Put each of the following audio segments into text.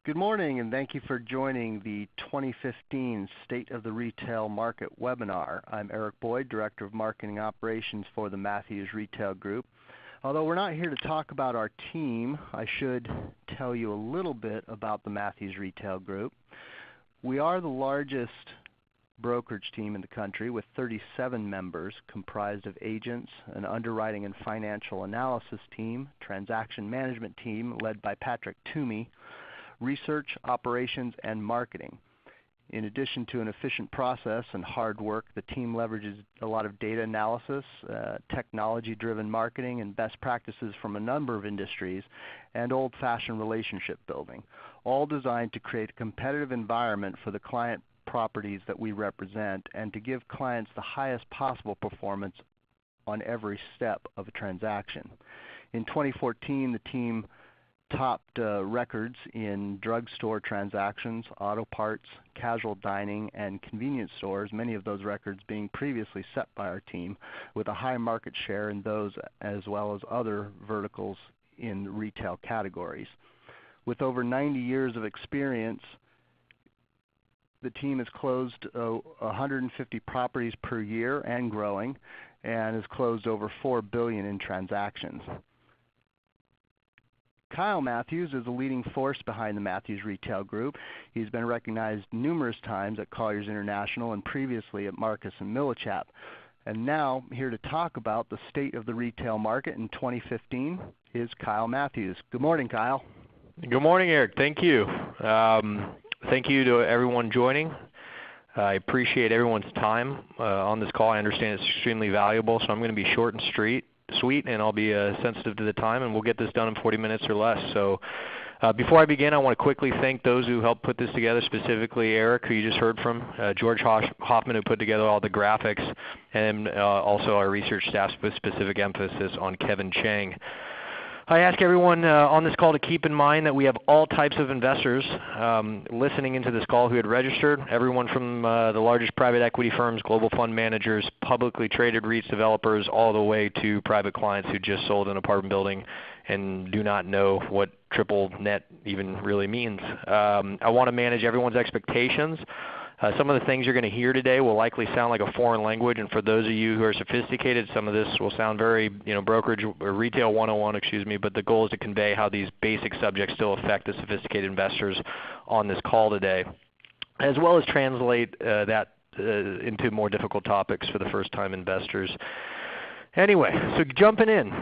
Good morning, and thank you for joining the 2015 State of the Retail Market webinar. I'm Eric Boyd, Director of Marketing Operations for the Matthews Retail Group. Although we're not here to talk about our team, I should tell you a little bit about the Matthews Retail Group. We are the largest brokerage team in the country with 37 members comprised of agents, an underwriting and financial analysis team, transaction management team led by Patrick Toomey, research, operations, and marketing. In addition to an efficient process and hard work, the team leverages a lot of data analysis, technology-driven marketing, and best practices from a number of industries, and old-fashioned relationship building, all designed to create a competitive environment for the client properties that we represent and to give clients the highest possible performance on every step of a transaction. In 2014, the team topped records in drugstore transactions, auto parts, casual dining, and convenience stores, many of those records being previously set by our team, with a high market share in those as well as other verticals in retail categories. With over 90 years of experience, the team has closed 150 properties per year and growing, and has closed over $4 billion in transactions. Kyle Matthews is a leading force behind the Matthews Retail Group. He's been recognized numerous times at Colliers International and previously at Marcus & Millichap. And now, here to talk about the state of the retail market in 2015 is Kyle Matthews. Good morning, Kyle. Good morning, Eric. Thank you. Thank you to everyone joining. I appreciate everyone's time on this call. I understand it's extremely valuable, so I'm going to be short and sweet, and I'll be sensitive to the time, and we'll get this done in 40 minutes or less. So before I begin, I want to quickly thank those who helped put this together, specifically Eric, who you just heard from, George Hoffman, who put together all the graphics, and also our research staff with specific emphasis on Kevin Chang. I ask everyone on this call to keep in mind that we have all types of investors listening into this call who had registered, everyone from the largest private equity firms, global fund managers, publicly traded REITs developers, all the way to private clients who just sold an apartment building and do not know what triple net even really means. I want to manage everyone's expectations. Some of the things you're going to hear today will likely sound like a foreign language, and for those of you who are sophisticated, some of this will sound very, brokerage or retail 101, but the goal is to convey how these basic subjects still affect the sophisticated investors on this call today, as well as translate that into more difficult topics for the first-time investors. Anyway, so jumping in.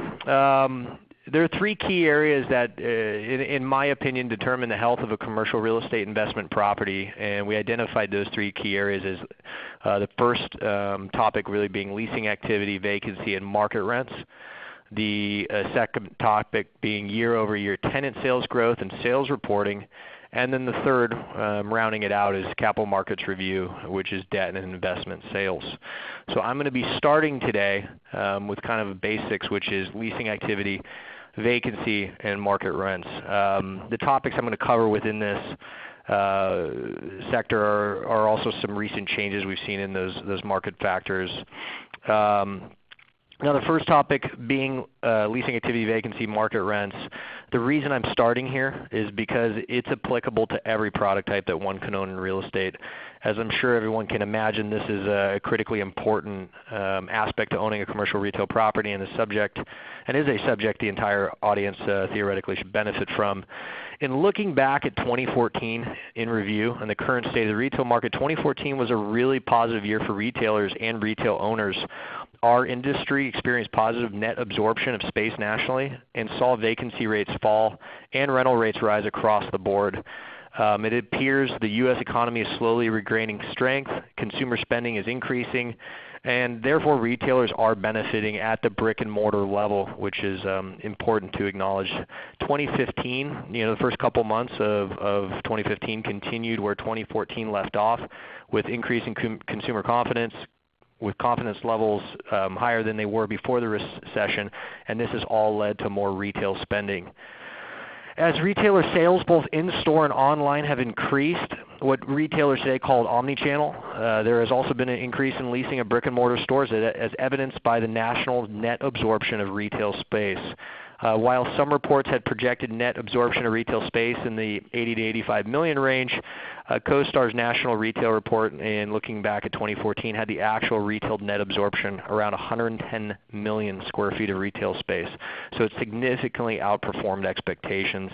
There are three key areas that, in my opinion, determine the health of a commercial real estate investment property, and we identified those three key areas as the first topic really being leasing activity, vacancy, and market rents. The second topic being year-over-year tenant sales growth and sales reporting. And then the third, rounding it out, is capital markets review, which is debt and investment sales. So I'm going to be starting today with kind of basics, which is leasing activity, vacancy, and market rents. The topics I'm going to cover within this sector are also some recent changes we've seen in those market factors. Now the first topic being leasing activity, vacancy, market rents. The reason I'm starting here is because it's applicable to every product type that one can own in real estate. As I'm sure everyone can imagine, this is a critically important aspect to owning a commercial retail property, and is a subject the entire audience theoretically should benefit from. In looking back at 2014 in review and the current state of the retail market, 2014 was a really positive year for retailers and retail owners. Our industry experienced positive net absorption of space nationally and saw vacancy rates fall and rental rates rise across the board. It appears the U.S. economy is slowly regaining strength, consumer spending is increasing, and therefore retailers are benefiting at the brick and mortar level, which is important to acknowledge. 2015, the first couple months of 2015 continued where 2014 left off, with increasing consumer confidence, with confidence levels higher than they were before the recession, and this has all led to more retail spending. As retailer sales both in-store and online have increased, what retailers today call omnichannel, there has also been an increase in leasing of brick and mortar stores as evidenced by the national net absorption of retail space. While some reports had projected net absorption of retail space in the 80 to 85 million range, CoStar's national retail report, in looking back at 2014, had the actual retail net absorption around 110 million square feet of retail space. So it significantly outperformed expectations.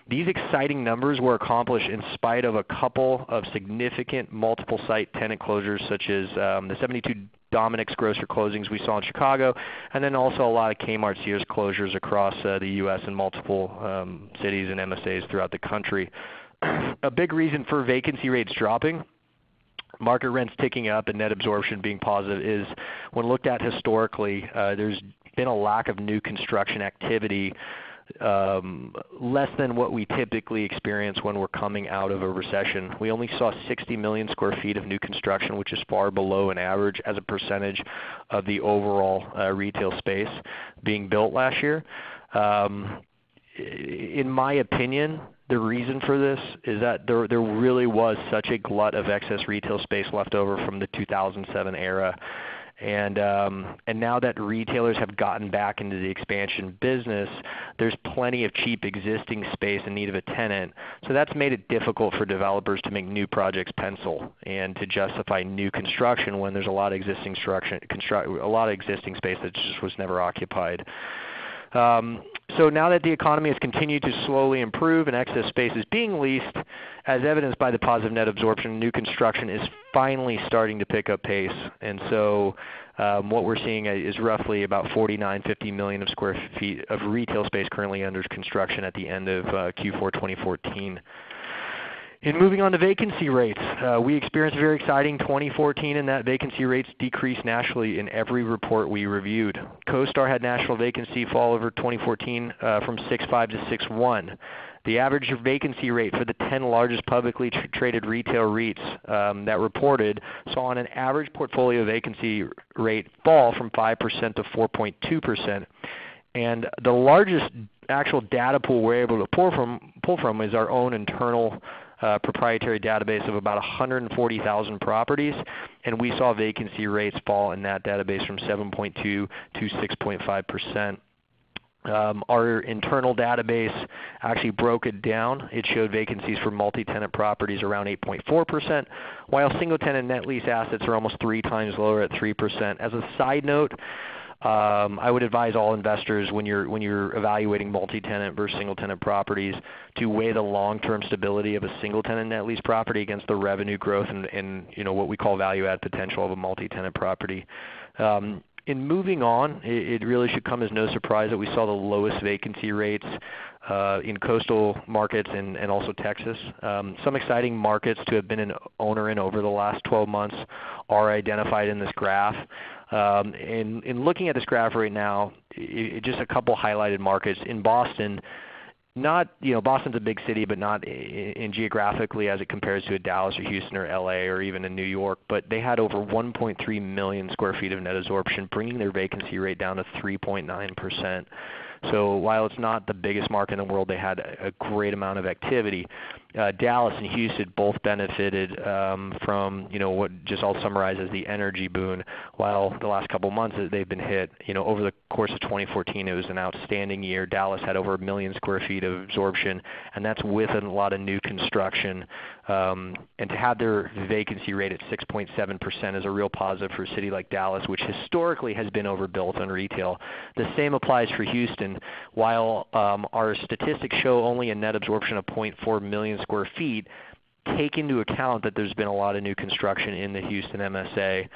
These exciting numbers were accomplished in spite of a couple of significant multiple site tenant closures, such as the 72 Dominick's grocer closings we saw in Chicago, and then also a lot of Kmart Sears closures across the U.S. and multiple cities and MSAs throughout the country. A big reason for vacancy rates dropping, market rents ticking up, and net absorption being positive is, when looked at historically, there's been a lack of new construction activity, less than what we typically experience when we're coming out of a recession. We only saw 60 million square feet of new construction, which is far below an average as a percentage of the overall retail space being built last year. In my opinion, the reason for this is that there really was such a glut of excess retail space left over from the 2007 era. And now that retailers have gotten back into the expansion business, there's plenty of cheap existing space in need of a tenant. So that's made it difficult for developers to make new projects pencil and to justify new construction when there's a lot of existing space that just was never occupied. So now that the economy has continued to slowly improve and excess space is being leased, as evidenced by the positive net absorption, new construction is finally starting to pick up pace. And so what we're seeing is roughly about 50 million of square feet of retail space currently under construction at the end of Q4 2014. In moving on to vacancy rates, we experienced a very exciting 2014 in that vacancy rates decreased nationally in every report we reviewed. CoStar had national vacancy fall over 2014 from 6.5 to 6.1. The average vacancy rate for the 10 largest publicly traded retail REITs that reported saw on an average portfolio vacancy rate fall from 5% to 4.2%. And the largest actual data pool we're able to pull from is our own internal proprietary database of about 140,000 properties, and we saw vacancy rates fall in that database from 7.2 to 6.5%. Our internal database actually broke it down. It showed vacancies for multi-tenant properties around 8.4%, while single-tenant net lease assets are almost 3 times lower at 3%. As a side note, I would advise all investors when you're evaluating multi-tenant versus single-tenant properties to weigh the long-term stability of a single-tenant net lease property against the revenue growth and what we call value-add potential of a multi-tenant property. In moving on, it really should come as no surprise that we saw the lowest vacancy rates in coastal markets and also Texas. Some exciting markets to have been an owner in over the last 12 months are identified in this graph. In looking at this graph right now, just a couple highlighted markets. In Boston, Boston's a big city, but not in geographically as it compares to a Dallas or Houston or LA or even in New York. But they had over 1.3 million square feet of net absorption, bringing their vacancy rate down to 3.9%. So while it's not the biggest market in the world, they had a great amount of activity. Dallas and Houston both benefited from what just I'll summarize as the energy boon. While the last couple months they've been hit, over the course of 2014 it was an outstanding year. Dallas had over 1 million square feet of absorption, and that's with a lot of new construction. And to have their vacancy rate at 6.7% is a real positive for a city like Dallas, which historically has been overbuilt on retail. The same applies for Houston. While our statistics show only a net absorption of 0.4 million square feet, take into account that there's been a lot of new construction in the Houston MSA,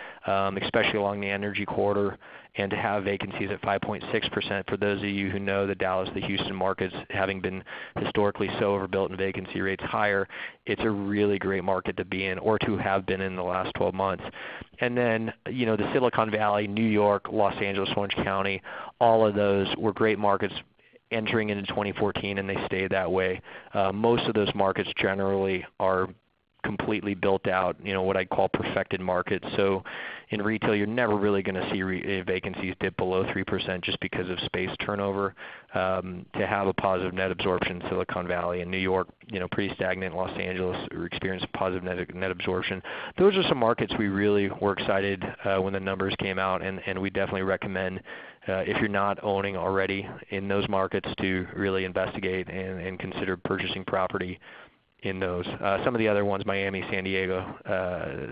especially along the energy corridor, and to have vacancies at 5.6%, for those of you who know the Dallas, the Houston markets having been historically so overbuilt and vacancy rates higher, it's a really great market to be in or to have been in the last 12 months. And then, the Silicon Valley, New York, Los Angeles, Orange County, all of those were great markets entering into 2014, and they stayed that way. Most of those markets generally are completely built out, what I call perfected markets. So in retail, you're never really going to see vacancies dip below 3% just because of space turnover. To have a positive net absorption, Silicon Valley and New York, pretty stagnant. Los Angeles experienced positive net absorption. Those are some markets we really were excited when the numbers came out, and we definitely recommend if you're not owning already in those markets to really investigate and consider purchasing property in those. Some of the other ones, Miami, San Diego,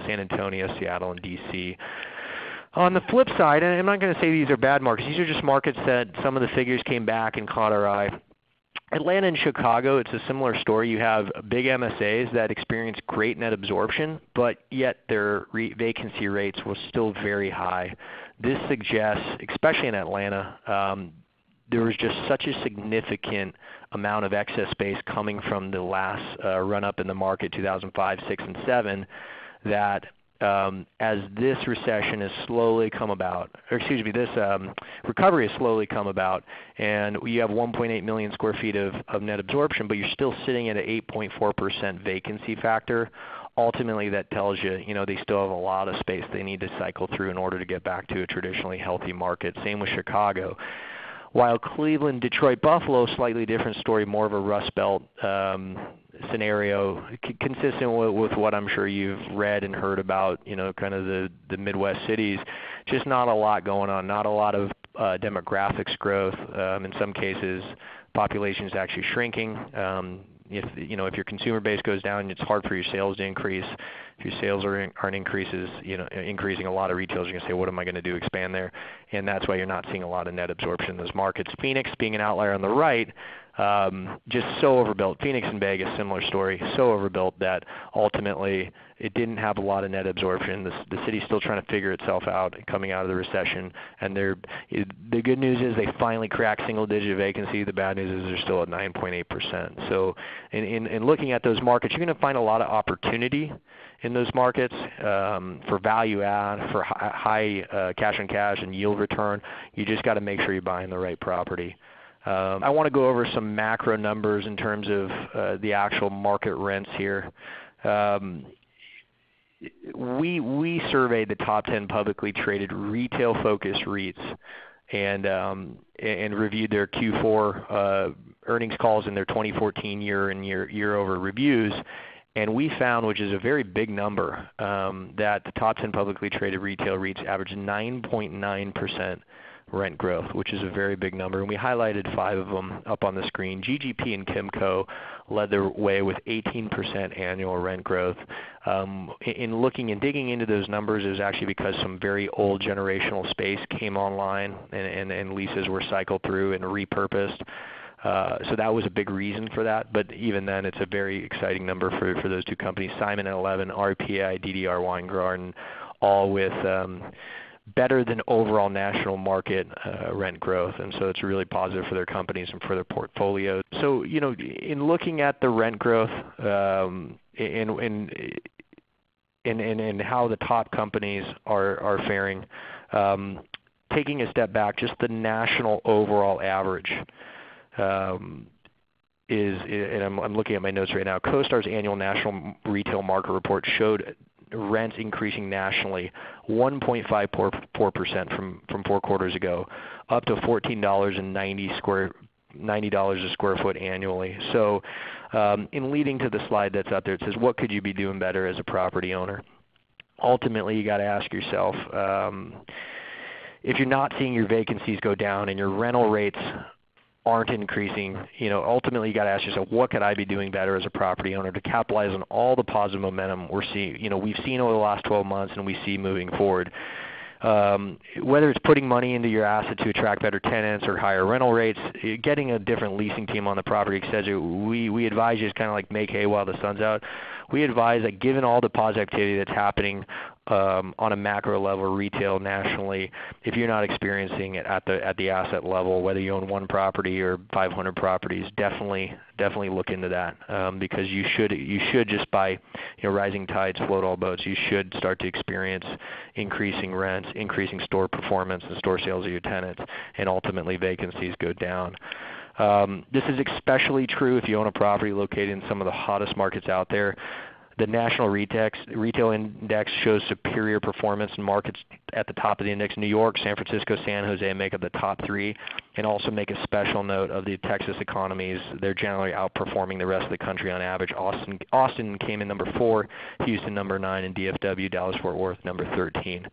San Antonio, Seattle, and DC. On the flip side, and I'm not going to say these are bad markets, these are just markets that some of the figures came back and caught our eye. Atlanta and Chicago, it's a similar story. You have big MSAs that experience great net absorption, but yet their vacancy rates were still very high. This suggests, especially in Atlanta, there was just such a significant amount of excess space coming from the last run-up in the market, 2005, 6, and 7, that as this recession has slowly come about, this recovery has slowly come about, and you have 1.8 million square feet of net absorption, but you're still sitting at an 8.4% vacancy factor. Ultimately, that tells you, they still have a lot of space they need to cycle through in order to get back to a traditionally healthy market. Same with Chicago. While Cleveland, Detroit, Buffalo, slightly different story, more of a Rust Belt scenario, consistent with what I'm sure you've read and heard about, kind of the Midwest cities. Just not a lot going on, not a lot of demographics growth. In some cases, population is actually shrinking. If your consumer base goes down, it's hard for your sales to increase. If your sales aren't increasing, a lot of retailers are going to say, what am I going to do, expand there? And that's why you're not seeing a lot of net absorption in those markets. Phoenix being an outlier on the right, just so overbuilt. Phoenix and Vegas, similar story, so overbuilt that ultimately it didn't have a lot of net absorption. The city's still trying to figure itself out coming out of the recession. And the good news is they finally cracked single-digit vacancy. The bad news is they're still at 9.8%. So in looking at those markets, you're going to find a lot of opportunity in those markets for value add, for high cash on cash and yield return. You just got to make sure you're buying the right property. I want to go over some macro numbers in terms of the actual market rents here. We surveyed the top 10 publicly traded retail-focused REITs and reviewed their Q4 earnings calls and their 2014 year-over reviews. And we found, which is a very big number, that the top 10 publicly traded retail REITs averaged 9.9% rent growth, which is a very big number. And we highlighted 5 of them up on the screen. GGP and Kimco led their way with 18% annual rent growth. In looking and digging into those numbers, it was actually because some very old generational space came online and leases were cycled through and repurposed. So that was a big reason for that, but even then it's a very exciting number for those 2 companies, Simon & 11, RPI, DDR Weingarten, all with better than overall national market rent growth, and so it's really positive for their companies and for their portfolios. So, in looking at the rent growth and how the top companies are faring, taking a step back, just the national overall average and I'm looking at my notes right now, CoStar's annual national retail market report showed rents increasing nationally 1.54% from 4 quarters ago, up to $14.90 a square foot annually. So in leading to the slide that's out there, it says, what could you be doing better as a property owner? Ultimately, you got to ask yourself, if you're not seeing your vacancies go down and your rental rates aren't increasing, ultimately you got to ask yourself, what could I be doing better as a property owner to capitalize on all the positive momentum we're seeing, we've seen over the last 12 months and we see moving forward. Whether it's putting money into your asset to attract better tenants or higher rental rates, getting a different leasing team on the property, etc. We advise you, it's kind of like make hay while the sun's out. We advise that given all the positive activity that's happening on a macro level, retail nationally, if you're not experiencing it at the asset level, whether you own 1 property or 500 properties, definitely look into that because you should just by rising tides float all boats. You should start to experience increasing rents, increasing store performance and store sales of your tenants, and ultimately vacancies go down. This is especially true if you own a property located in some of the hottest markets out there. The National Retail Index shows superior performance in markets at the top of the index. New York, San Francisco, San Jose make up the top 3, and also make a special note of the Texas economies. They're generally outperforming the rest of the country on average. Austin came in number 4, Houston number 9, and DFW, Dallas-Fort Worth, number 13.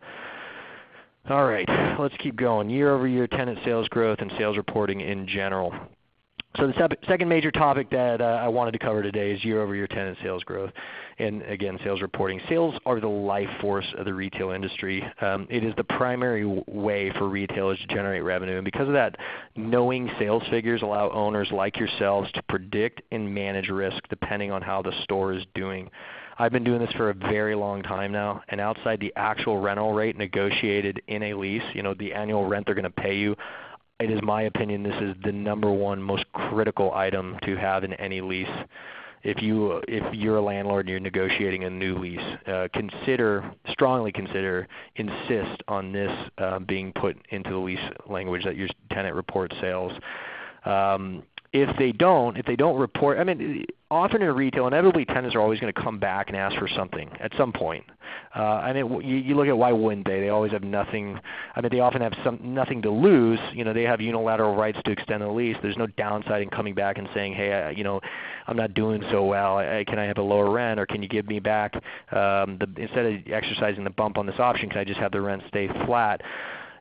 All right, let's keep going. Year-over-year tenant sales growth and sales reporting in general. So the second major topic that I wanted to cover today is year-over-year tenant sales growth, and again, sales reporting. Sales are the life force of the retail industry. It is the primary way for retailers to generate revenue, and because of that, knowing sales figures allow owners like yourselves to predict and manage risk depending on how the store is doing. I've been doing this for a very long time now, and outside the actual rental rate negotiated in a lease, the annual rent they're going to pay you, it is my opinion this is the number one most critical item to have in any lease. If you're a landlord and you're negotiating a new lease, strongly consider, insist on this being put into the lease language that your tenant reports sales. If they don't report, often in retail, inevitably tenants are always going to come back and ask for something at some point. You look at why wouldn't they? They always have nothing. They often have nothing to lose. They have unilateral rights to extend the lease. There's no downside in coming back and saying, hey, I'm not doing so well. Can I have a lower rent, or can you give me back instead of exercising the bump on this option? Can I just have the rent stay flat?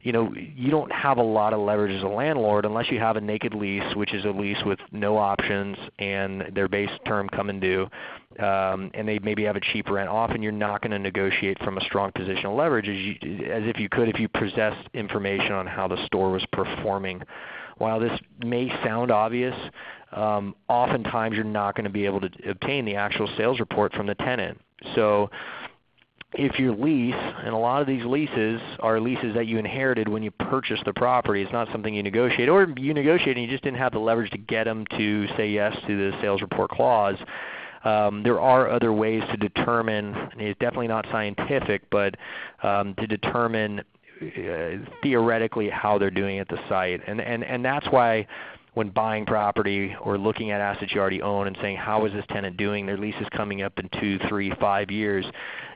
You don't have a lot of leverage as a landlord unless you have a naked lease, which is a lease with no options and their base term coming due, and they maybe have a cheap rent. Often you're not going to negotiate from a strong position of leverage as if you could if you possessed information on how the store was performing. While this may sound obvious, oftentimes you're not going to be able to obtain the actual sales report from the tenant. So if your lease, and a lot of these leases are leases that you inherited when you purchased the property, it's not something you negotiate, or you negotiated and you just didn't have the leverage to get them to say yes to the sales report clause. There are other ways to determine, and it's definitely not scientific, but to determine theoretically how they're doing at the site. And that's why when buying property or looking at assets you already own and saying, how is this tenant doing? Their lease is coming up in 2, 3, 5 years.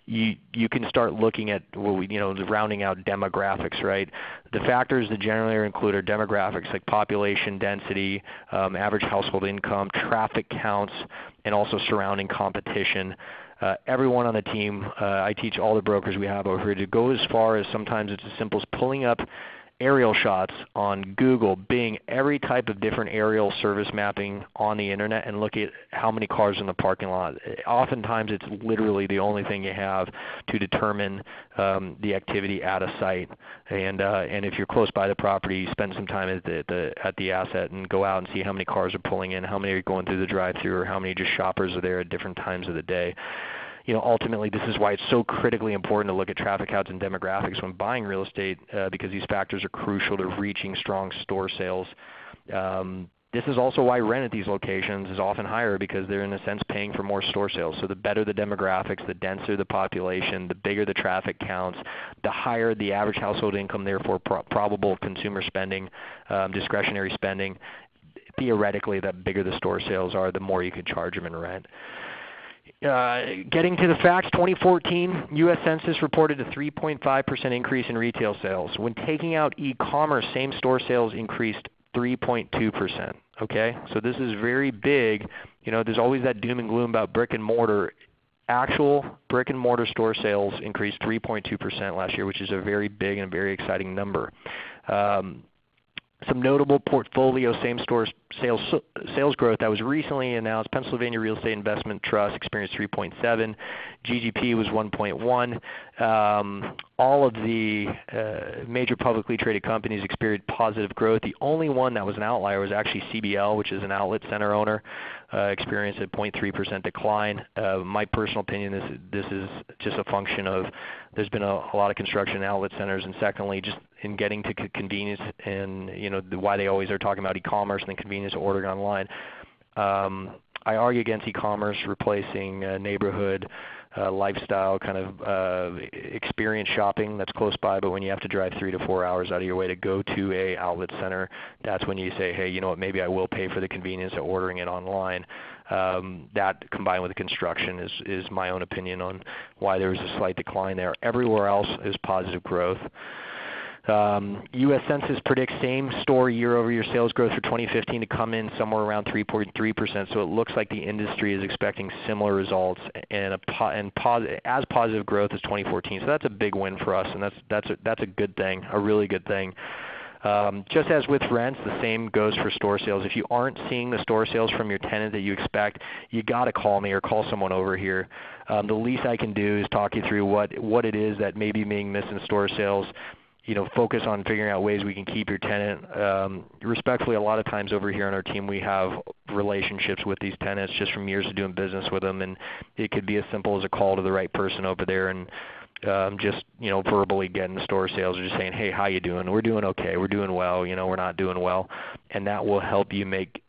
You can start looking at rounding out demographics, right? The factors that generally are included are demographics like population density, average household income, traffic counts, and also surrounding competition. Everyone on the team, I teach all the brokers we have over here to go as far as sometimes it's as simple as pulling up aerial shots on Google, Bing, every type of different aerial service mapping on the internet, and look at how many cars in the parking lot. Oftentimes it's literally the only thing you have to determine the activity at a site. And if you're close by the property, spend some time at the asset and go out and see how many cars are pulling in, how many are going through the drive-thru, or how many just shoppers are there at different times of the day. Ultimately, this is why it's so critically important to look at traffic counts and demographics when buying real estate, because these factors are crucial to reaching strong store sales. This is also why rent at these locations is often higher, because they're in a sense paying for more store sales. So the better the demographics, the denser the population, the bigger the traffic counts, the higher the average household income, therefore probable consumer spending, discretionary spending. Theoretically, the bigger the store sales are, the more you could charge them in rent. Getting to the facts, 2014, U.S. Census reported a 3.5% increase in retail sales. When taking out e-commerce, same-store sales increased 3.2%. Okay, so this is very big. There's always that doom and gloom about brick and mortar. Actual brick and mortar store sales increased 3.2% last year, which is a very big and very exciting number. Some notable portfolio same-store sales growth that was recently announced. Pennsylvania Real Estate Investment Trust experienced 3.7. GGP was 1.1. All of the major publicly traded companies experienced positive growth. The only one that was an outlier was actually CBL, which is an outlet center owner, experienced a 0.3% decline. My personal opinion, this is just a function of there's been a lot of construction in outlet centers, and secondly, just in getting to convenience, and why they always are talking about e-commerce and the convenience of ordering online. I argue against e-commerce replacing neighborhood lifestyle kind of experience shopping that's close by, but when you have to drive 3 to 4 hours out of your way to go to a outlet center, that's when you say, hey, you know what, maybe I will pay for the convenience of ordering it online. That combined with the construction is my own opinion on why there was a slight decline there. Everywhere else is positive growth. U.S. Census predicts same-store year-over-year sales growth for 2015 to come in somewhere around 3.3%. So it looks like the industry is expecting similar results and as positive growth as 2014. So that's a big win for us, and that's a good thing, a really good thing. Just as with rents, the same goes for store sales. If you aren't seeing the store sales from your tenant that you expect, you got to call me or call someone over here. The least I can do is talk you through what it is that may be being missed in store sales. Focus on figuring out ways we can keep your tenant. Respectfully, a lot of times over here on our team, we have relationships with these tenants just from years of doing business with them, and it could be as simple as a call to the right person over there and just verbally getting the store sales or just saying, hey, how you doing? We're doing okay. We're doing well. We're not doing well, and that will help you make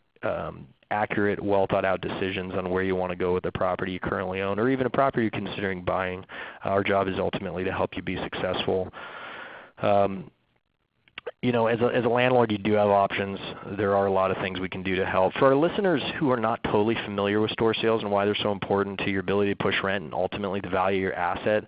accurate, well thought out decisions on where you want to go with the property you currently own or even a property you're considering buying. Our job is ultimately to help you be successful. As a landlord, you do have options. There are a lot of things we can do to help. For our listeners who are not totally familiar with store sales and why they're so important to your ability to push rent and ultimately the value of your asset,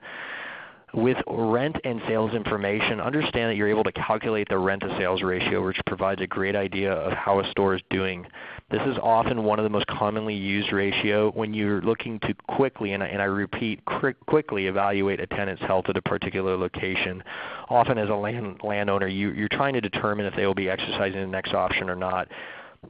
with rent and sales information, understand that you're able to calculate the rent-to-sales ratio, which provides a great idea of how a store is doing. This is often one of the most commonly used ratio when you're looking to quickly, and I repeat, quickly evaluate a tenant's health at a particular location. Often as a landowner, you're trying to determine if they will be exercising the next option or not.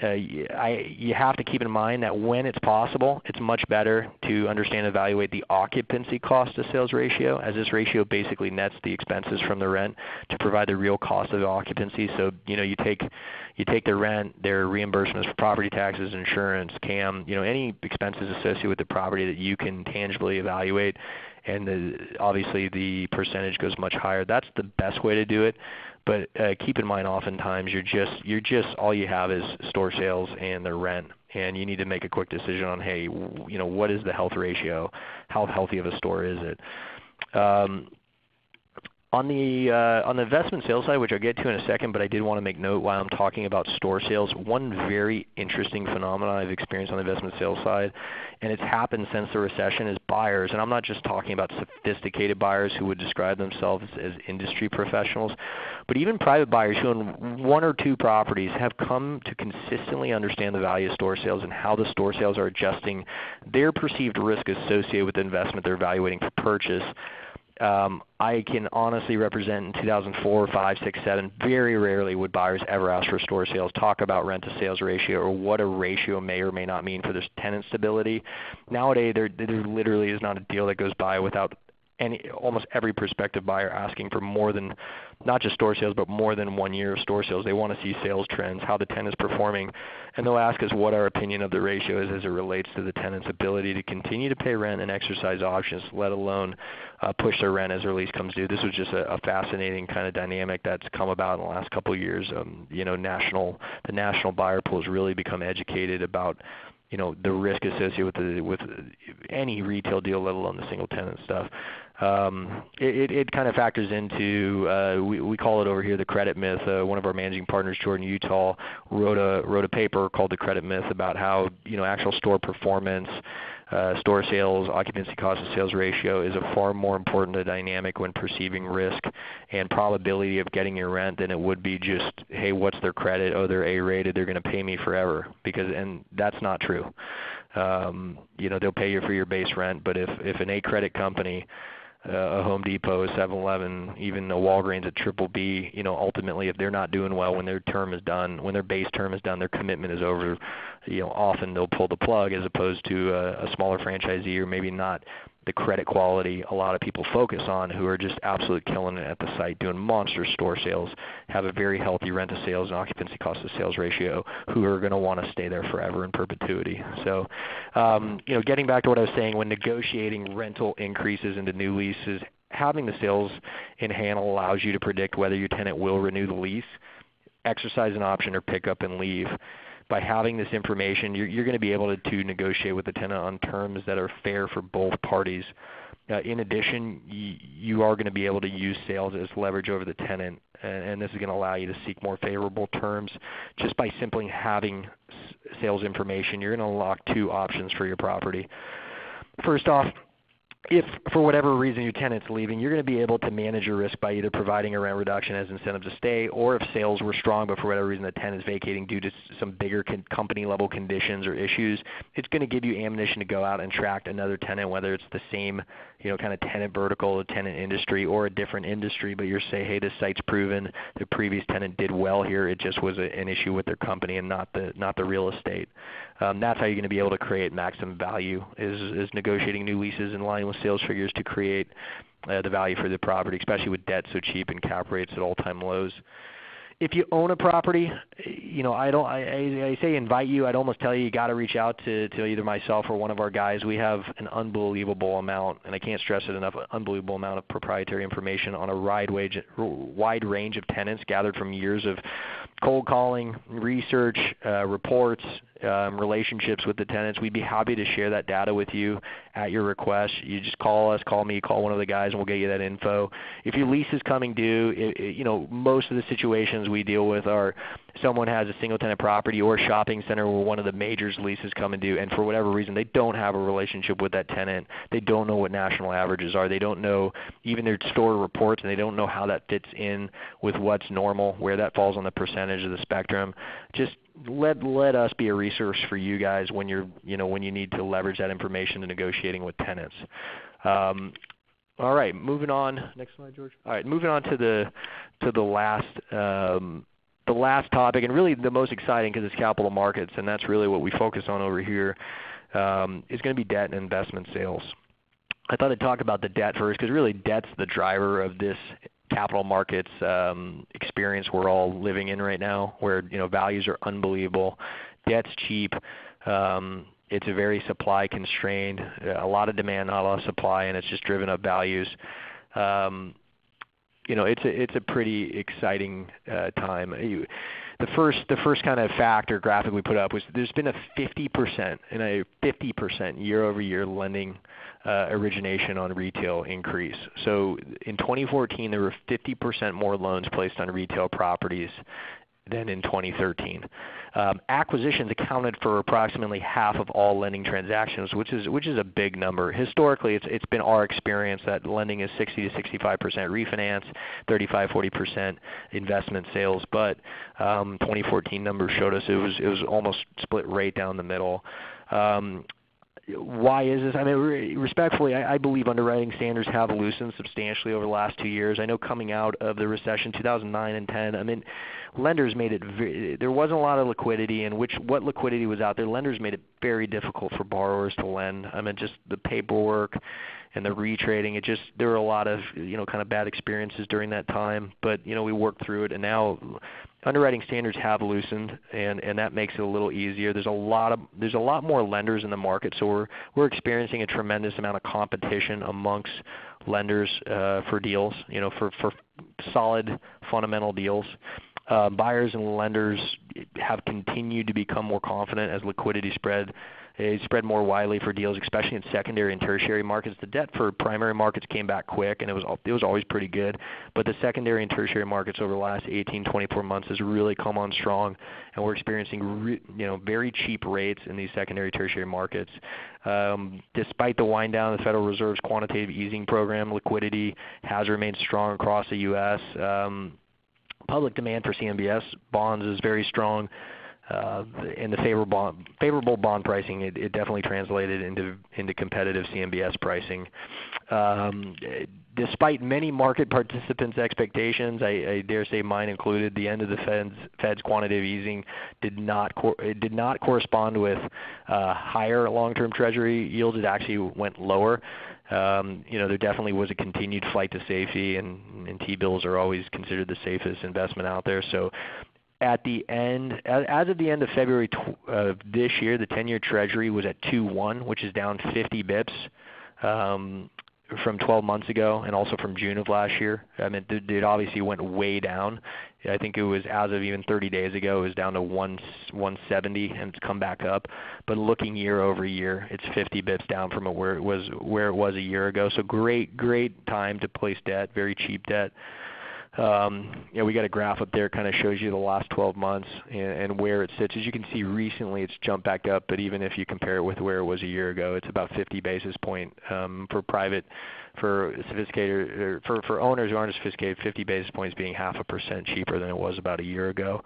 You have to keep in mind that when it's possible, it's much better to understand and evaluate the occupancy cost to sales ratio, as this ratio basically nets the expenses from the rent to provide the real cost of the occupancy. So you take the rent, their reimbursements for property taxes, insurance, CAM, any expenses associated with the property that you can tangibly evaluate, and obviously the percentage goes much higher. That's the best way to do it. But keep in mind, oftentimes you're just all you have is store sales and the rent, and you need to make a quick decision on, hey, what is the health ratio? How healthy of a store is it? On the investment sales side, which I'll get to in a second, but I did want to make note while I'm talking about store sales, one very interesting phenomenon I've experienced on the investment sales side, and it's happened since the recession, is buyers, and I'm not just talking about sophisticated buyers who would describe themselves as industry professionals, but even private buyers who own one or two properties have come to consistently understand the value of store sales and how the store sales are adjusting their perceived risk associated with the investment they're evaluating for purchase. I can honestly represent in 2004, 5, 6, 7, very rarely would buyers ever ask for store sales, talk about rent-to-sales ratio or what a ratio may or may not mean for their tenant stability. Nowadays, there literally is not a deal that goes by without almost every prospective buyer asking for more than, not just store sales, but more than 1 year of store sales. They want to see sales trends, how the tenant is performing, and they'll ask us what our opinion of the ratio is as it relates to the tenant's ability to continue to pay rent and exercise options, let alone push their rent as their lease comes due. This was just a fascinating kind of dynamic that's come about in the last couple of years. The national buyer pool has really become educated about the risk associated with any retail deal, let alone the single tenant stuff. It kind of factors into, we call it over here the credit myth. One of our managing partners, Jordan Utah, wrote a paper called The Credit Myth about how actual store performance, store sales, occupancy cost to sales ratio is a far more important dynamic when perceiving risk and probability of getting your rent than it would be just, hey, what's their credit? Oh, they're A-rated, they're going to pay me forever. And that's not true. They'll pay you for your base rent, but if an A-credit company, a Home Depot, a 7-Eleven, even a Walgreens, a Triple B, ultimately if they're not doing well when their term is done, when their base term is done, their commitment is over, often they'll pull the plug, as opposed to a smaller franchisee or maybe not the credit quality a lot of people focus on, who are just absolutely killing it at the site, doing monster store sales, have a very healthy rent to sales and occupancy cost to sales ratio, who are going to want to stay there forever in perpetuity. So, getting back to what I was saying, when negotiating rental increases into new leases, having the sales in hand allows you to predict whether your tenant will renew the lease, exercise an option, or pick up and leave. By having this information, you're going to be able to negotiate with the tenant on terms that are fair for both parties. In addition, you are going to be able to use sales as leverage over the tenant and this is going to allow you to seek more favorable terms just by simply having sales information. You're going to unlock two options for your property. First off, if for whatever reason your tenant's leaving, you're going to be able to manage your risk by either providing a rent reduction as incentive to stay, or if sales were strong but for whatever reason the tenant is vacating due to some bigger company level conditions or issues, it's going to give you ammunition to go out and attract another tenant, whether it's the same kind of tenant vertical or tenant industry or a different industry, but you're saying, hey, this site's proven the previous tenant did well here, it just was an issue with their company and not the real estate. That's how you're going to be able to create maximum value, is negotiating new leases in line with sales figures to create the value for the property, especially with debt so cheap and cap rates at all-time lows. If you own a property, I say invite you. I'd almost tell you got to reach out to either myself or one of our guys. We have an unbelievable amount, and I can't stress it enough, an unbelievable amount of proprietary information on a wide range of tenants gathered from years of cold calling, research, reports, relationships with the tenants. We'd be happy to share that data with you at your request. You just call us, call me, call one of the guys, and we'll get you that info. If your lease is coming due, most of the situations we deal with are someone has a single tenant property or a shopping center where one of the majors leases come and due, and for whatever reason they don't have a relationship with that tenant. They don't know what national averages are. They don't know even their store reports, and they don't know how that fits in with what's normal, where that falls on the percentage of the spectrum. Just let us be a resource for you guys when when you need to leverage that information to negotiating with tenants. All right, moving on. Next slide, George. All right, moving on to the last topic, and really the most exciting because it's capital markets, and that's really what we focus on over here, is going to be debt and investment sales. I thought I'd talk about the debt first because really debt's the driver of this capital markets experience we're all living in right now, where values are unbelievable, debt's cheap, it's a very supply constrained, a lot of demand, not a lot of supply, and it's just driven up values. It's a pretty exciting time. The first kind of fact or graphic we put up was there's been a 50% year-over-year lending origination on retail increase. So in 2014, there were 50% more loans placed on retail properties than in 2013. Acquisitions accounted for approximately half of all lending transactions, which is a big number. Historically, it's been our experience that lending is 60 to 65% refinance, 35-40% investment sales. But 2014 numbers showed us it was almost split right down the middle. Why is this? I mean, respectfully, I believe underwriting standards have loosened substantially over the last 2 years. I know coming out of the recession, 2009 and 10, I mean, lenders made it there wasn't a lot of liquidity, and what liquidity was out there, lenders made it very difficult for borrowers to lend. I mean, just the paperwork and the retrading, there were a lot of, kind of bad experiences during that time, but, we worked through it, and now underwriting standards have loosened, and that makes it a little easier. There's a lot more lenders in the market, so we're experiencing a tremendous amount of competition amongst lenders for deals, for solid fundamental deals. Buyers and lenders have continued to become more confident as liquidity spread more widely for deals, especially in secondary and tertiary markets. The debt for primary markets came back quick, and it was always pretty good. But the secondary and tertiary markets over the last 18, 24 months has really come on strong, and we're experiencing very cheap rates in these secondary, tertiary markets. Despite the wind down of the Federal Reserve's quantitative easing program, liquidity has remained strong across the U.S. Public demand for CMBS bonds is very strong. And the favorable bond pricing, it definitely translated into competitive CMBS pricing. Despite many market participants' expectations, I dare say mine included, the end of the Fed's quantitative easing did not correspond with higher long-term Treasury yields. It actually went lower. There definitely was a continued flight to safety, and T-bills are always considered the safest investment out there. So as of the end of February of this year, the 10-year Treasury was at 2.1, which is down 50 bips from 12 months ago, and also from June of last year. I mean, it obviously went way down. I think it was, as of even 30 days ago, it was down to 170, and it's come back up. But looking year over year, it's 50 bips down from where it was a year ago. So great time to place debt, very cheap debt. We got a graph up there, kind of shows you the last 12 months and where it sits. As you can see, recently it's jumped back up, but even if you compare it with where it was a year ago, it's about 50 basis point for private, for sophisticated, or for owners who aren't sophisticated, 50 basis points being 0.5% cheaper than it was about a year ago.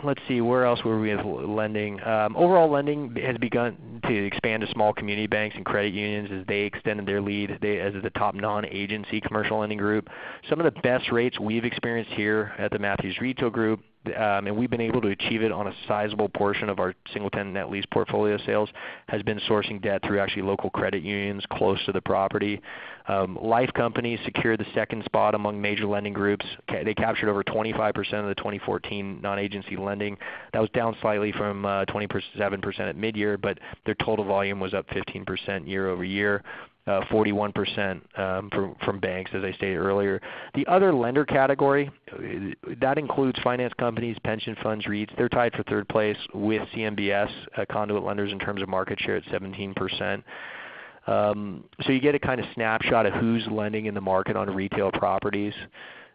Let's see, where else were we with lending? Overall lending has begun to expand to small community banks and credit unions as they extended their lead as the top non-agency commercial lending group. Some of the best rates we've experienced here at the Matthews Retail Group, and we've been able to achieve it on a sizable portion of our single-tenant net lease portfolio sales, has been sourcing debt through actually local credit unions close to the property. Life companies secured the second spot among major lending groups. They captured over 25% of the 2014 non-agency lending. That was down slightly from 27% at mid-year, but their total volume was up 15% year over year. 41% from banks, as I stated earlier. The other lender category, that includes finance companies, pension funds, REITs. They're tied for third place with CMBS, conduit lenders, in terms of market share at 17%. So you get a kind of snapshot of who's lending in the market on retail properties.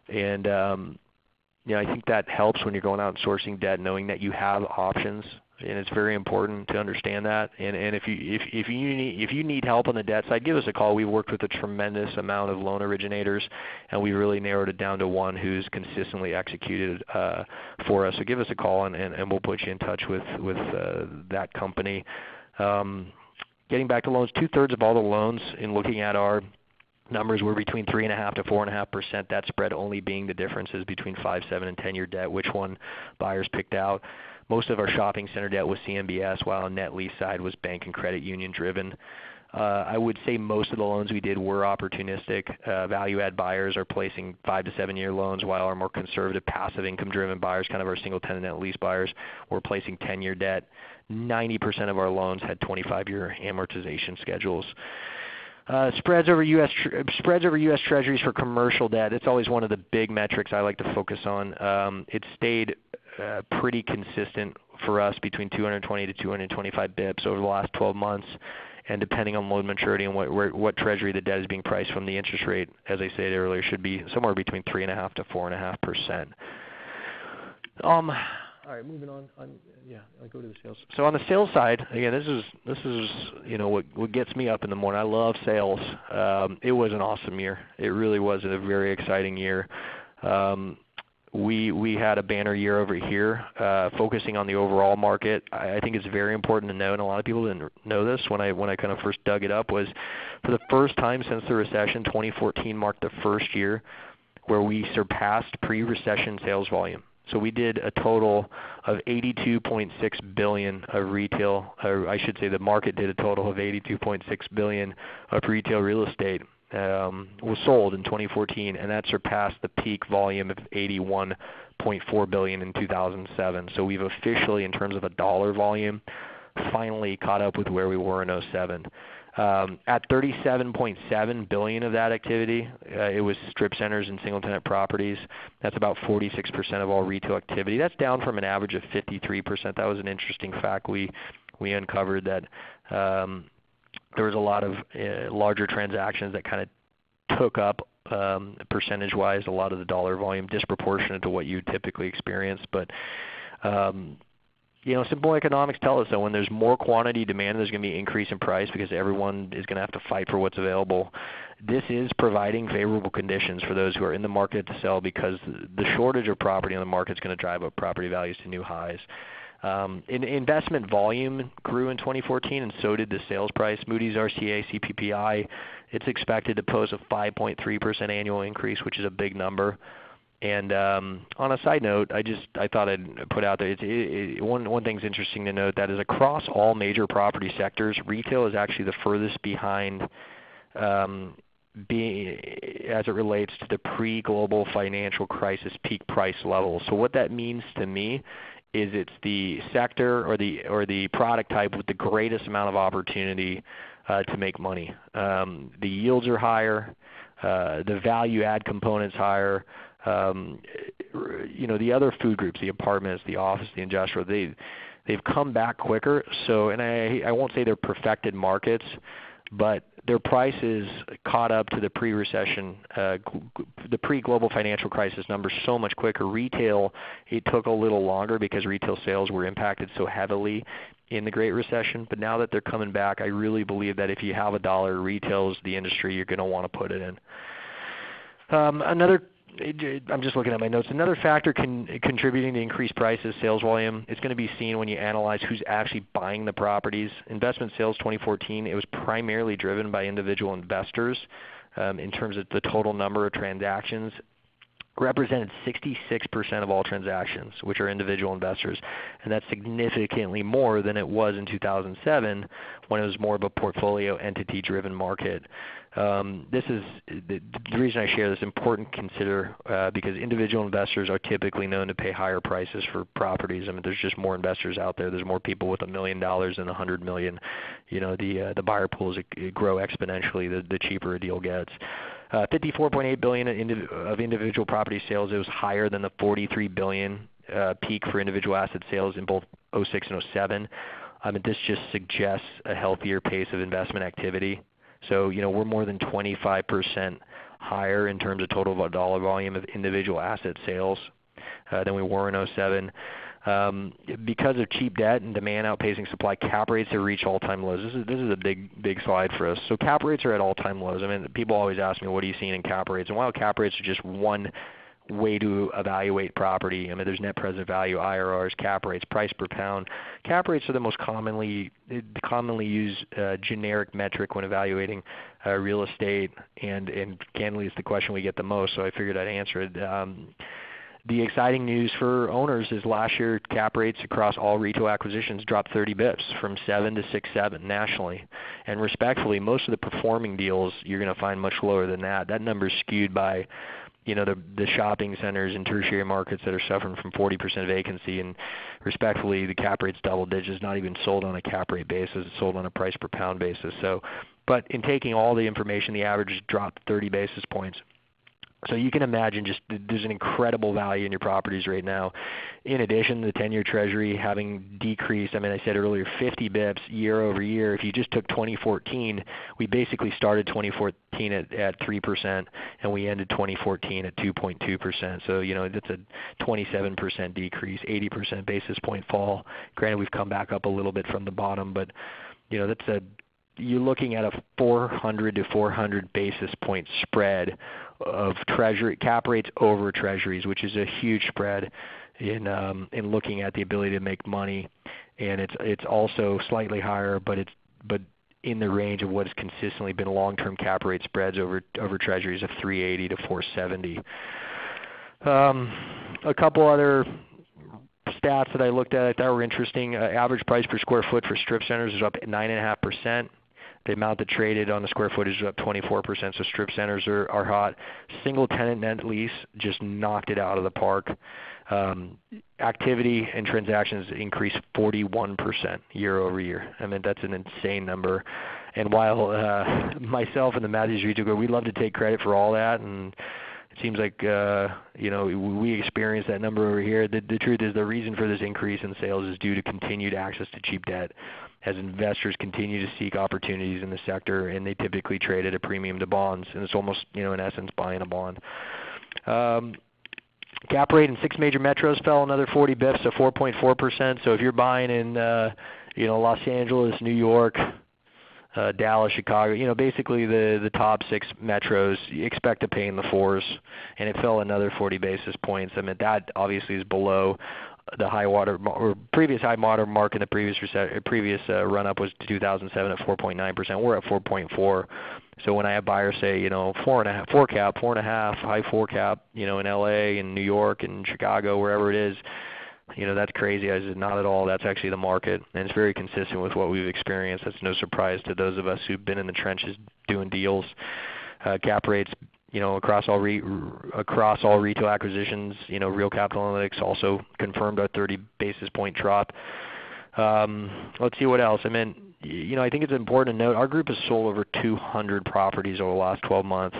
And I think that helps when you're going out and sourcing debt, knowing that you have options. And it's very important to understand that. And if you need help on the debt side, give us a call. We've worked with a tremendous amount of loan originators, and we really narrowed it down to one who's consistently executed for us. So give us a call, and we'll put you in touch with that company. Getting back to loans, 2/3 of all the loans, in looking at our numbers, were between 3.5% to 4.5%. That spread only being the differences between 5, 7, and 10-year debt, which one buyers picked out. Most of our shopping center debt was CMBS, while on net lease side was bank and credit union driven. I would say most of the loans we did were opportunistic. Value-add buyers are placing 5 to 7-year loans, while our more conservative passive income-driven buyers, kind of our single-tenant net lease buyers, were placing 10-year debt. 90% of our loans had 25-year amortization schedules. Spreads over U.S. Treasuries for commercial debt. It's always one of the big metrics I like to focus on. It stayed pretty consistent for us between 220 to 225 bips over the last 12 months, and depending on loan maturity and what treasury the debt is being priced from, the interest rate, as I said earlier, should be somewhere between 3.5% to 4.5%. All right, moving on. I'll go to the sales. So on the sales side, again, this is what gets me up in the morning. I love sales. It was an awesome year. It really was a very exciting year. We had a banner year over here, focusing on the overall market. I think it's very important to know, and a lot of people didn't know this when I kind of first dug it up, was for the first time since the recession, 2014 marked the first year where we surpassed pre-recession sales volume. So we did a total of $82.6 billion of retail, or I should say the market did a total of $82.6 billion of retail real estate. Was sold in 2014, and that surpassed the peak volume of $81.4 billion in 2007. So we've officially, in terms of a dollar volume, finally caught up with where we were in 2007. At $37.7 billion of that activity, it was strip centers and single-tenant properties. That's about 46% of all retail activity. That's down from an average of 53%. That was an interesting fact we uncovered, that there was a lot of larger transactions that kind of took up, percentage-wise, a lot of the dollar volume, disproportionate to what you typically experience. But simple economics tell us that when there's more quantity demand, there's going to be an increase in price because everyone is going to have to fight for what's available. This is providing favorable conditions for those who are in the market to sell, because the shortage of property on the market is going to drive up property values to new highs. Investment volume grew in 2014, and so did the sales price. Moody's RCA CPPI, it's expected to post a 5.3% annual increase, which is a big number. And on a side note, I thought I'd put out there, one thing's interesting to note, that is across all major property sectors, retail is actually the furthest behind as it relates to the pre-global financial crisis peak price levels. So what that means to me is it's the sector or the product type with the greatest amount of opportunity to make money. The yields are higher, the value add component's higher. The other food groups, the apartments, the office, the industrial, they've come back quicker. So, and I won't say they're perfected markets, but their prices caught up to the pre-recession, the pre-global financial crisis numbers so much quicker. Retail, it took a little longer because retail sales were impacted so heavily in the Great Recession, but now that they're coming back, I really believe that if you have a dollar, retail is the industry you're going to want to put it in. I'm just looking at my notes. Another factor contributing to increased prices, sales volume, it's going to be seen when you analyze who's actually buying the properties. Investment sales 2014, it was primarily driven by individual investors in terms of the total number of transactions. Represented 66% of all transactions, which are individual investors, and that's significantly more than it was in 2007 when it was more of a portfolio entity-driven market. This is the reason I share this. Important to consider because individual investors are typically known to pay higher prices for properties. I mean, there's just more investors out there. There's more people with $1 million than $100 million. You know, the buyer pools grow exponentially the cheaper a deal gets. $54.8 billion of individual property sales. It was higher than the $43 billion peak for individual asset sales in both 06 and 07. This just suggests a healthier pace of investment activity. So, you know, we're more than 25% higher in terms of total dollar volume of individual asset sales than we were in 07. Because of cheap debt and demand outpacing supply, cap rates have reached all-time lows. This is a big slide for us. So cap rates are at all-time lows. I mean, people always ask me, what are you seeing in cap rates? And while cap rates are just one way to evaluate property, I mean, there's net present value, IRRs, cap rates, price per pound. Cap rates are the most commonly used generic metric when evaluating real estate, and candidly, it's the question we get the most, so I figured I'd answer it. The exciting news for owners is last year cap rates across all retail acquisitions dropped 30 bips from 7 to 6.7 nationally. And respectfully, most of the performing deals you're going to find much lower than that. That number is skewed by, you know, the shopping centers and tertiary markets that are suffering from 40% vacancy, and respectfully, the cap rate's double digits, not even sold on a cap rate basis, it's sold on a price per pound basis. So, but in taking all the information, the average dropped 30 basis points. So you can imagine just there's an incredible value in your properties right now. In addition, the 10-year Treasury having decreased, I mean, I said earlier, 50 bips year over year. If you just took 2014, we basically started 2014 at 3%, and we ended 2014 at 2.2%. So, you know, that's a 27% decrease, 80% basis point fall. Granted, we've come back up a little bit from the bottom, but, you know, you're looking at a 400 to 400 basis point spread of Treasury cap rates over Treasuries, which is a huge spread in looking at the ability to make money, and it's also slightly higher, but in the range of what has consistently been long-term cap rate spreads over Treasuries of 380 to 470. A couple other stats that I looked at I thought were interesting. Average price per square foot for strip centers is up 9.5%. The amount that traded on the square footage is up 24%, so strip centers are hot. Single tenant net lease just knocked it out of the park. Activity and transactions increased 41% year over year. I mean, that's an insane number. And while myself and the Matthews Retail Group, we love to take credit for all that, and it seems like you know, we experienced that number over here. The truth is the reason for this increase in sales is due to continued access to cheap debt, as investors continue to seek opportunities in the sector, and they typically trade at a premium to bonds, and it's almost, you know, in essence buying a bond. Cap rate in 6 major metros fell another 40 bips to 4.4%. So if you're buying in you know, Los Angeles, New York, Dallas, Chicago, you know, basically the top 6 metros, you expect to pay in the 4s, and it fell another 40 basis points. I mean, that obviously is below the high water or previous high water mark in the previous run up was 2007 at 4.9%. We're at 4.4. So when I have buyers say, you know, 4.5, 4 cap, 4.5, high 4 cap, you know, in LA and New York and Chicago, wherever it is, you know, that's crazy. I said, not at all. That's actually the market, and it's very consistent with what we've experienced. That's no surprise to those of us who've been in the trenches doing deals. Cap rates, you know, across all retail acquisitions, you know, Real Capital Analytics also confirmed our 30 basis point drop. Let's see what else. I mean, you know, I think it's important to note our group has sold over 200 properties over the last 12 months.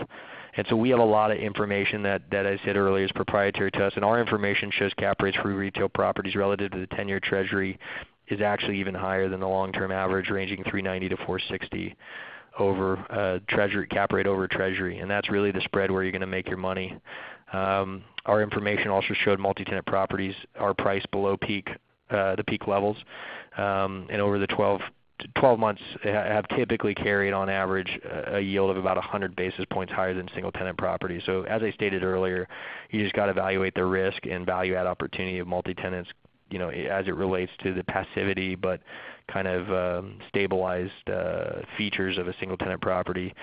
And so we have a lot of information that I said earlier is proprietary to us, and our information shows cap rates for retail properties relative to the 10-year Treasury is actually even higher than the long-term average, ranging 390 to 460. over treasury, cap rate over treasury, and that's really the spread where you're going to make your money. Our information also showed multi-tenant properties are priced below the peak levels, and over the 12 months have typically carried on average a yield of about 100 basis points higher than single-tenant properties. So as I stated earlier, you just got to evaluate the risk and value-add opportunity of multi-tenants, as it relates to the passivity but kind of stabilized features of a single-tenant property.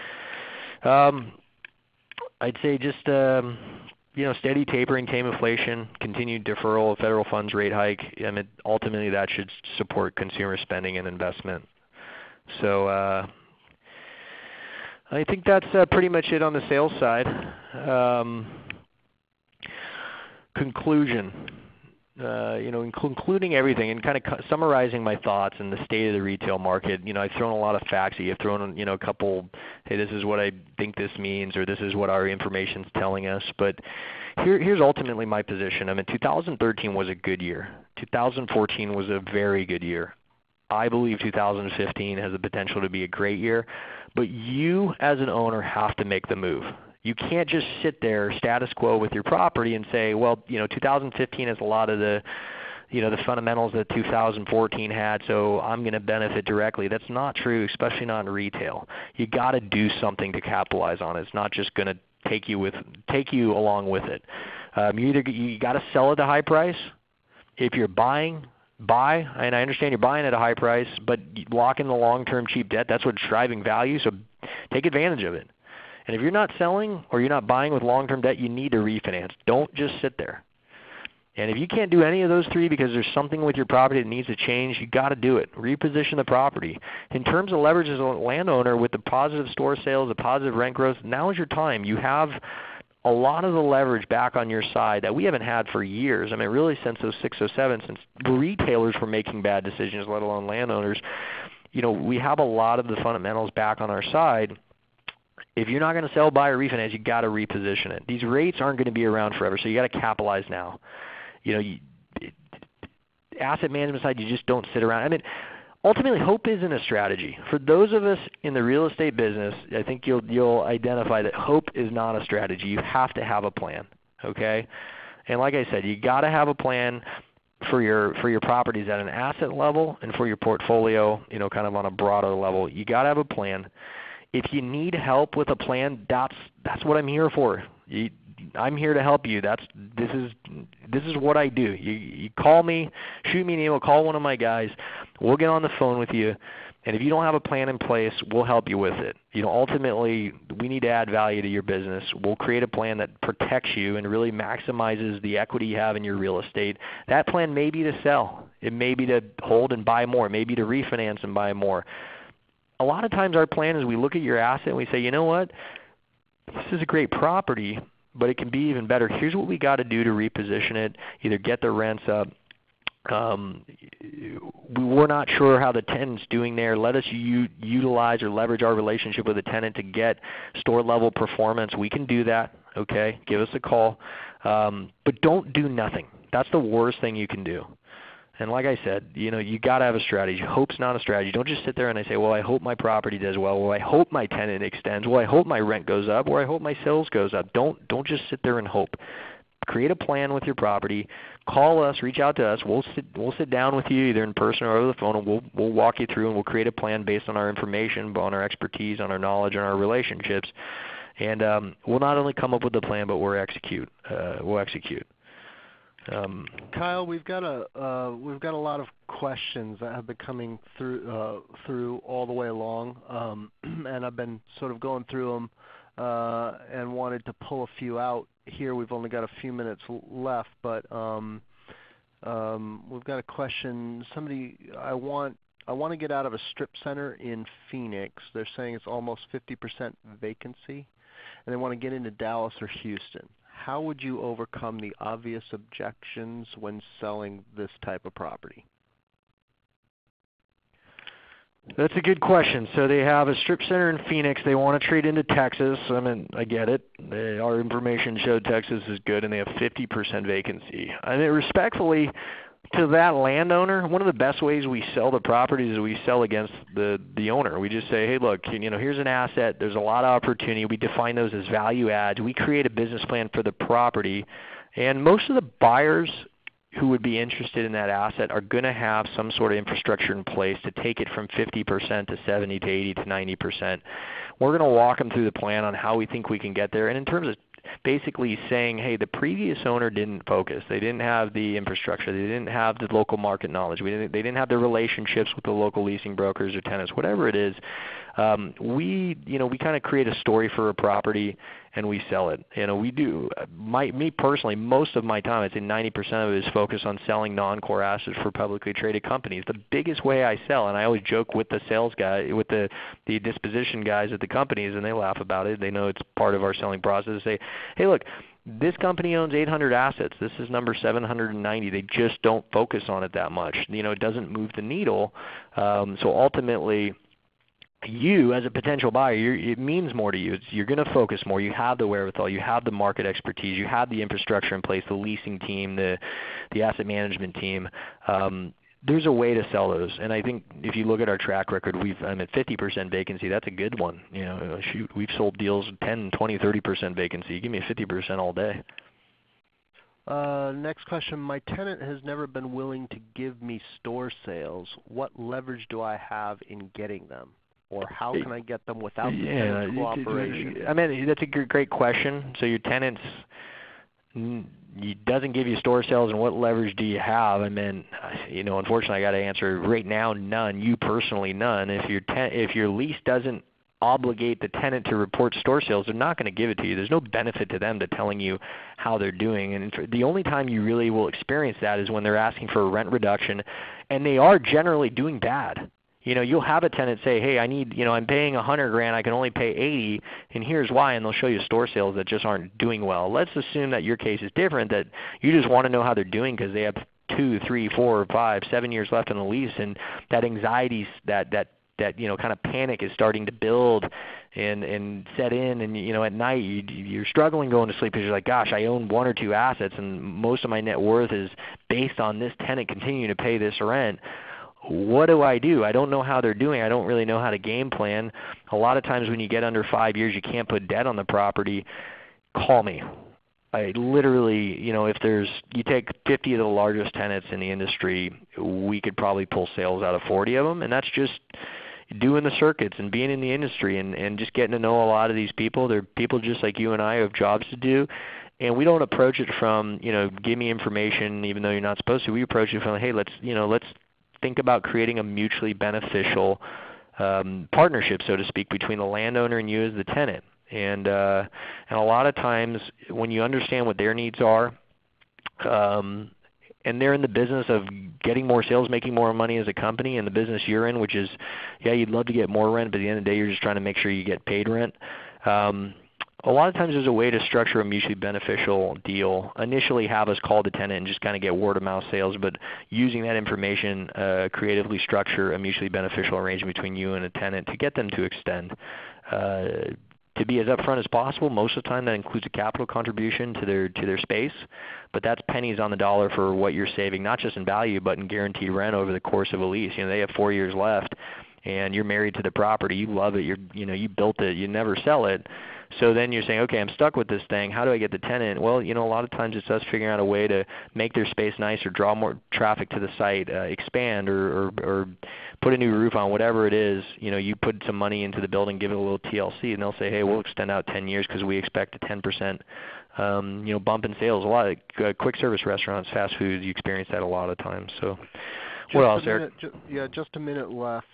I'd say just steady tapering tame inflation, continued deferral of federal funds rate hike, and ultimately that should support consumer spending and investment. So I think that's pretty much it on the sales side. Conclusion. In concluding everything and kind of summarizing my thoughts in the state of the retail market, I've thrown a lot of facts at you. I've thrown, a couple, hey, this is what I think this means, or this is what our information's telling us. But here's ultimately my position. 2013 was a good year. 2014 was a very good year. I believe 2015 has the potential to be a great year. But you, as an owner, have to make the move. You can't just sit there status quo with your property and say, well, 2015 has a lot of the fundamentals that 2014 had, so I'm going to benefit directly. That's not true, especially not in retail. You got to do something to capitalize on it. It's not just going to take you along with it. You got to sell at a high price. If you're buying, buy. And I understand you're buying at a high price, but lock in the long-term cheap debt. That's what's driving value. So take advantage of it. And if you're not selling or you're not buying with long-term debt, you need to refinance. Don't just sit there. And if you can't do any of those three because there's something with your property that needs to change, you got to do it. Reposition the property. In terms of leverage as a landowner, with the positive store sales, the positive rent growth, now is your time. You have a lot of the leverage back on your side that we haven't had for years. Really since 2006, 2007, since retailers were making bad decisions, let alone landowners. We have a lot of the fundamentals back on our side. If you're not going to sell, buy, or refinance, you got to reposition it. These rates aren't going to be around forever, so you got to capitalize now. Asset management side, you just don't sit around. Ultimately, hope isn't a strategy. For those of us in the real estate business, I think you'll identify that hope is not a strategy. You have to have a plan, okay? And like I said, you got to have a plan for your properties at an asset level and for your portfolio, kind of on a broader level. You got to have a plan. If you need help with a plan, that's what I'm here for. I'm here to help you. This is what I do. You call me, shoot me an email, call one of my guys. We'll get on the phone with you. And if you don't have a plan in place, we'll help you with it. Ultimately, we need to add value to your business. We'll create a plan that protects you and really maximizes the equity you have in your real estate. That plan may be to sell. It may be to hold and buy more. It may be to refinance and buy more. A lot of times our plan is we look at your asset and we say, you know what, this is a great property, but it can be even better. Here's what we got to do to reposition it, either get the rents up. We're not sure how the tenant's doing there. Let us utilize or leverage our relationship with the tenant to get store-level performance. We can do that, okay? Give us a call. But don't do nothing. That's the worst thing you can do. And like I said, you got to have a strategy. Hope's not a strategy. Don't just sit there and say, well, I hope my property does well. Well, I hope my tenant extends. Well, I hope my rent goes up. Or I hope my sales goes up. Don't just sit there and hope. Create a plan with your property. Call us. Reach out to us. We'll sit down with you either in person or over the phone, and we'll walk you through, and we'll create a plan based on our information, on our expertise, on our knowledge, on our relationships. And we'll not only come up with a plan, but we'll execute. Kyle, we've got a lot of questions that have been coming through all the way along, and I've been sort of going through them and wanted to pull a few out here. We've only got a few minutes left, but we've got a question. I want to get out of a strip center in Phoenix. They're saying it's almost 50% vacancy, and they want to get into Dallas or Houston. How would you overcome the obvious objections when selling this type of property? That's a good question. So they have a strip center in Phoenix. They want to trade into Texas. I get it. Our information showed Texas is good, and they have 50% vacancy. Respectfully, to that landowner, one of the best ways we sell the properties is we sell against the owner. We just say, hey, look, here's an asset. There's a lot of opportunity. We define those as value adds. We create a business plan for the property, and most of the buyers who would be interested in that asset are going to have some sort of infrastructure in place to take it from 50% to 70 to 80 to 90%. We're going to walk them through the plan on how we think we can get there. And in terms of basically saying, hey, the previous owner didn't focus. They didn't have the infrastructure. They didn't have the local market knowledge. They didn't have the relationships with the local leasing brokers or tenants, whatever it is. We kind of create a story for a property and we sell it. We do. Me personally, most of my time, I'd say 90% of it is focused on selling non-core assets for publicly traded companies. The biggest way I sell, and I always joke with the sales guy, with the disposition guys at the companies, and they laugh about it. They know it's part of our selling process. They say, hey, look, this company owns 800 assets. This is number 790. They just don't focus on it that much. It doesn't move the needle. So ultimately, you as a potential buyer, it means more to you. You're going to focus more. You have the wherewithal. You have the market expertise. You have the infrastructure in place, the leasing team, the asset management team. There's a way to sell those. And I think if you look at our track record, I'm at 50% vacancy. That's a good one. Shoot, we've sold deals 10, 20, 30% vacancy. Give me a 50% all day. Next question. My tenant has never been willing to give me store sales. What leverage do I have in getting them? Or how can I get them without the tenant's cooperation? I mean, that's a great question. So your tenants doesn't give you store sales, and what leverage do you have? I mean, unfortunately, I got to answer right now, none. You personally, none. If your lease doesn't obligate the tenant to report store sales, they're not going to give it to you. There's no benefit to them to telling you how they're doing. And the only time you really will experience that is when they're asking for a rent reduction, and they are generally doing bad. You'll have a tenant say, hey, I'm paying $100,000, I can only pay $80,000, and here's why, and they'll show you store sales that just aren't doing well. Let's assume that your case is different, that you just want to know how they're doing because they have 2, 3, 4, 5, 7 years left on the lease, and that anxiety, that kind of panic is starting to build and set in, and at night you're struggling going to sleep because you're like, gosh, I own 1 or 2 assets, and most of my net worth is based on this tenant continuing to pay this rent. What do? I don't know how they're doing. I don't really know how to game plan. A lot of times when you get under 5 years, you can't put debt on the property. Call me. I literally, if you take 50 of the largest tenants in the industry, we could probably pull sales out of 40 of them, and that's just doing the circuits and being in the industry and just getting to know a lot of these people. They're people just like you and I who have jobs to do. And we don't approach it from, give me information even though you're not supposed to. We approach it from, hey, let's think about creating a mutually beneficial partnership, so to speak, between the landowner and you as the tenant. And a lot of times when you understand what their needs are, and they're in the business of getting more sales, making more money as a company, and the business you're in, which is, yeah, you'd love to get more rent, but at the end of the day, you're just trying to make sure you get paid rent. A lot of times there's a way to structure a mutually beneficial deal. Initially have us call the tenant and just kind of get word of mouth sales, but using that information, creatively structure a mutually beneficial arrangement between you and a tenant to get them to extend. To be as upfront as possible, most of the time that includes a capital contribution to their space, but that's pennies on the dollar for what you're saving, not just in value, but in guaranteed rent over the course of a lease. They have 4 years left, and you're married to the property. You love it. You built it. You never sell it. So then you're saying, okay, I'm stuck with this thing. How do I get the tenant? Well, a lot of times it's us figuring out a way to make their space nicer, draw more traffic to the site, expand, or put a new roof on, whatever it is. You put some money into the building, give it a little TLC, and they'll say, hey, we'll extend out 10 years because we expect a 10% bump in sales. A lot of quick service restaurants, fast food, you experience that a lot of times. So. What else, Eric? Just a minute left.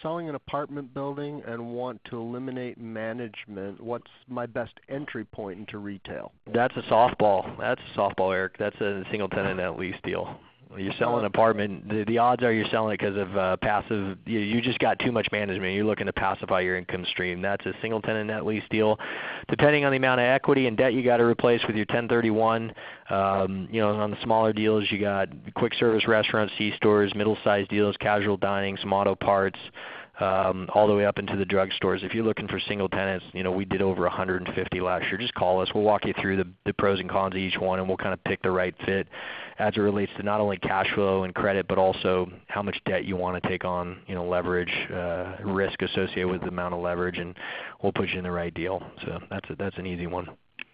Selling an apartment building and want to eliminate management. What's my best entry point into retail? That's a softball. Eric. That's a single tenant net lease deal. You're selling an apartment. The odds are you're selling it because of passive. You just got too much management. You're looking to pacify your income stream. That's a single tenant net lease deal. Depending on the amount of equity and debt you got to replace with your 1031. On the smaller deals you got quick service restaurants, C-stores, middle-sized deals, casual dining, some auto parts. all the way up into the drugstores. If you're looking for single tenants, we did over 150 last year. Just call us. We'll walk you through the pros and cons of each one, and we'll kind of pick the right fit as it relates to not only cash flow and credit, but also how much debt you want to take on, leverage, risk associated with the amount of leverage, and we'll put you in the right deal. So that's an easy one.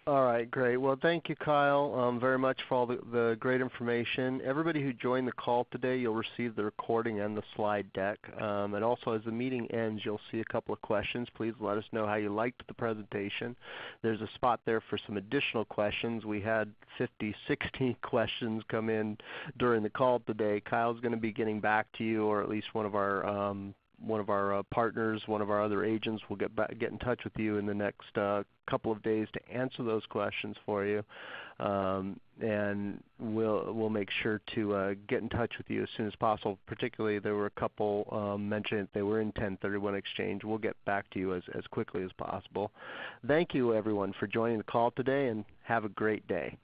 All right, great. Well, thank you, Kyle, very much for all the great information. Everybody who joined the call today, you'll receive the recording and the slide deck. And also, as the meeting ends, you'll see a couple of questions. Please let us know how you liked the presentation. There's a spot there for some additional questions. We had 60 questions come in during the call today. Kyle's going to be getting back to you, or at least one of our partners, one of our other agents will get in touch with you in the next couple of days to answer those questions for you, and we'll make sure to get in touch with you as soon as possible. Particularly, there were a couple mentioned they were in 1031 exchange. We'll get back to you as quickly as possible. Thank you, everyone, for joining the call today, and have a great day.